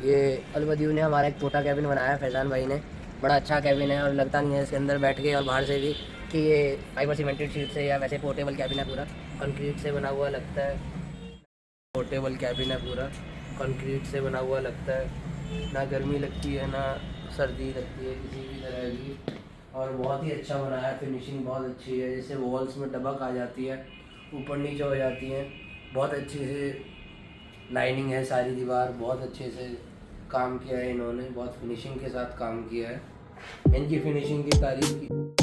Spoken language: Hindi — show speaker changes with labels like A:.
A: ये अल्बदियू ने हमारा एक पोर्टा कैबिन बनाया है, फैज़ान भाई ने। बड़ा अच्छा कैबिन है और लगता नहीं है इसके अंदर बैठ के और बाहर से भी कि ये फाइबर सीमेंटेड शीट से या वैसे पोर्टेबल कैबिन है, पूरा कंक्रीट से बना हुआ लगता है। पोर्टेबल कैबिन है, पूरा कंक्रीट से बना हुआ लगता है। ना गर्मी लगती है ना सर्दी लगती है किसी भी तरह की, और बहुत ही अच्छा बनाया है। फिनिशिंग बहुत अच्छी है, जैसे वॉल्स में दबक आ जाती है, ऊपर नीचे हो जाती है। बहुत अच्छे से लाइनिंग है सारी दीवार, बहुत अच्छे से काम किया है इन्होंने, बहुत फिनिशिंग के साथ काम किया है। इनकी फिनिशिंग की तारीफ की।